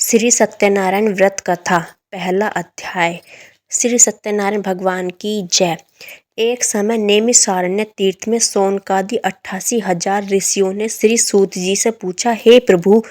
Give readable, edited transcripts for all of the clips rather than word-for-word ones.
श्री सत्यनारायण व्रत कथा पहला अध्याय। श्री सत्यनारायण भगवान की जय। एक समय नैमिषारण्य तीर्थ में शौनकादि 88,000 ऋषियों ने श्री सूत जी से पूछा, हे प्रभु,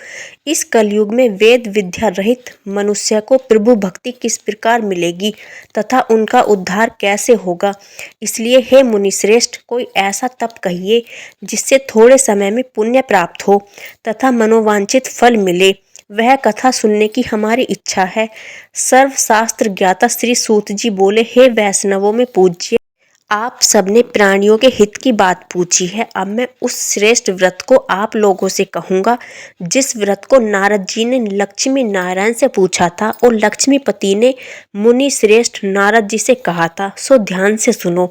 इस कलयुग में वेद विद्या रहित मनुष्य को प्रभु भक्ति किस प्रकार मिलेगी तथा उनका उद्धार कैसे होगा। इसलिए हे मुनिश्रेष्ठ, कोई ऐसा तप कहिए जिससे थोड़े समय में पुण्य प्राप्त हो तथा मनोवांछित फल मिले। वह कथा सुनने की हमारी इच्छा है। सर्वशास्त्र ज्ञाता श्री सूत जी बोले, हे वैष्णवों में पूज्य, आप सबने प्राणियों के हित की बात पूछी है। अब मैं उस श्रेष्ठ व्रत को आप लोगों से कहूँगा जिस व्रत को नारद जी ने लक्ष्मी नारायण से पूछा था और लक्ष्मीपति ने मुनि श्रेष्ठ नारद जी से कहा था। सो ध्यान से सुनो।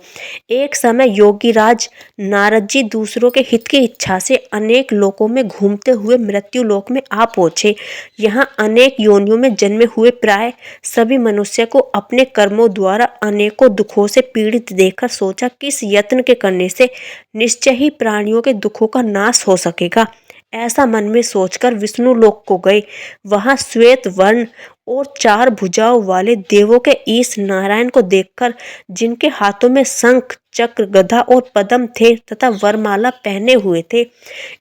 एक समय योगीराज नारद जी दूसरों के हित की इच्छा से अनेक लोकों में घूमते हुए मृत्यु लोक में आ पहुँचे। यहाँ अनेक योनियों में जन्मे हुए प्राय सभी मनुष्य को अपने कर्मों द्वारा अनेकों दुखों से पीड़ित देखकर सोचा, किस यत्न के करने से निश्चय ही प्राणियों के दुखों का नाश हो सकेगा। ऐसा मन में सोचकर विष्णु लोक को गए। वहां श्वेत वर्ण और 4 भुजाओं वाले देवों के ईश नारायण को देखकर, जिनके हाथों में शंख चक्र गदा और पद्म थे तथा वरमाला पहने हुए थे,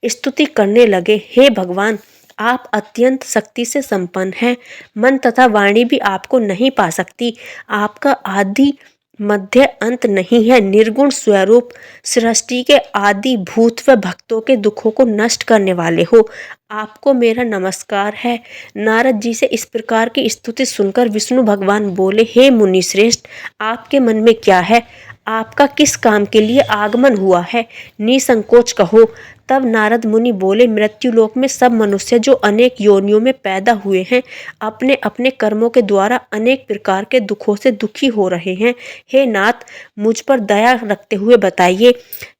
स्तुति करने लगे। हे भगवान, आप अत्यंत शक्ति से संपन्न हैं। मन तथा वाणी भी आपको नहीं पा सकती। आपका आदि मध्य अंत नहीं है। निर्गुण स्वरूप सृष्टि के आदि भूत व भक्तों के दुखों को नष्ट करने वाले हो। आपको मेरा नमस्कार है। नारद जी से इस प्रकार की स्तुति सुनकर विष्णु भगवान बोले, हे मुनि श्रेष्ठ, आपके मन में क्या है? आपका किस काम के लिए आगमन हुआ है? निसंकोच कहो। तब नारद मुनि बोले, मृत्युलोक में सब मनुष्य जो अनेक योनियों में पैदा हुए हैं, अपने अपने कर्मों के द्वारा अनेक प्रकार के दुखों से दुखी हो रहे हैं। हे नाथ, मुझ पर दया रखते हुए बताइए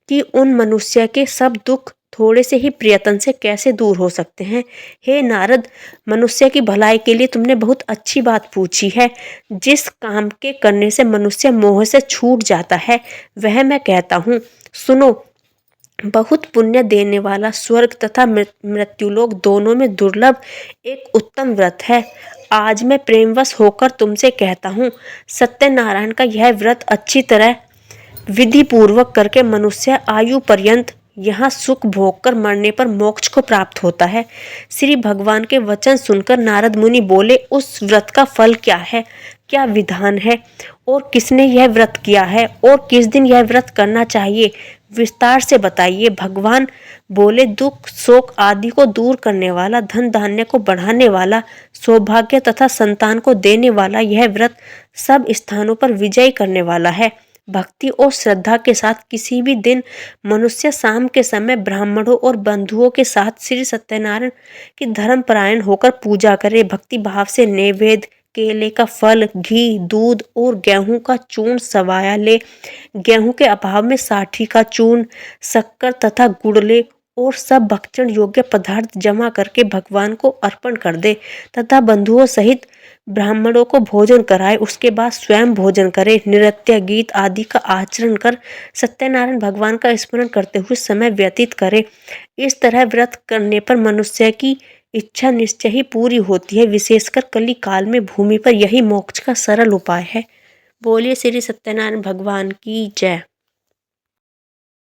कि उन मनुष्य के सब दुख थोड़े से ही प्रयत्न से कैसे दूर हो सकते हैं। हे नारद, मनुष्य की भलाई के लिए तुमने बहुत अच्छी बात पूछी है। जिस काम के करने से मनुष्य मोह से छूट जाता है, वह मैं कहता हूँ, सुनो। बहुत पुण्य देने वाला स्वर्ग तथा मृत्युलोक दोनों में दुर्लभ एक उत्तम व्रत है। आज मैं प्रेमवश होकर तुमसे कहता हूँ, सत्यनारायण का यह व्रत अच्छी तरह विधि पूर्वक करके मनुष्य आयु पर्यंत यहाँ सुख भोग कर मरने पर मोक्ष को प्राप्त होता है। श्री भगवान के वचन सुनकर नारद मुनि बोले, उस व्रत का फल क्या है, क्या विधान है और किसने यह व्रत किया है और किस दिन यह व्रत करना चाहिए, विस्तार से बताइए। भगवान बोले, दुख शोक आदि को दूर करने वाला, धन धान्य को बढ़ाने वाला, सौभाग्य तथा संतान को देने वाला यह व्रत सब स्थानों पर विजय करने वाला है। भक्ति और श्रद्धा के साथ किसी भी दिन मनुष्य शाम के समय ब्राह्मणों और बंधुओं के साथ श्री सत्यनारायण की धर्मपरायण होकर पूजा करे। भक्ति भाव से नैवेद्य, केले का फल, घी, दूध और गेहूं का चूर्ण सवाया ले। गेहूं के अभाव में साठी का चूर्ण, शक्कर तथा गुड़ ले और सब भक्षण योग्य पदार्थ जमा करके भगवान को अर्पण कर दे तथा बंधुओं सहित ब्राह्मणों को भोजन कराए। उसके बाद स्वयं भोजन करे। नृत्य गीत आदि का आचरण कर सत्यनारायण भगवान का स्मरण करते हुए समय व्यतीत करे। इस तरह व्रत करने पर मनुष्य की इच्छा निश्चय ही पूरी होती है। विशेषकर कली काल में भूमि पर यही मोक्ष का सरल उपाय है। बोलिए श्री सत्यनारायण भगवान की जय।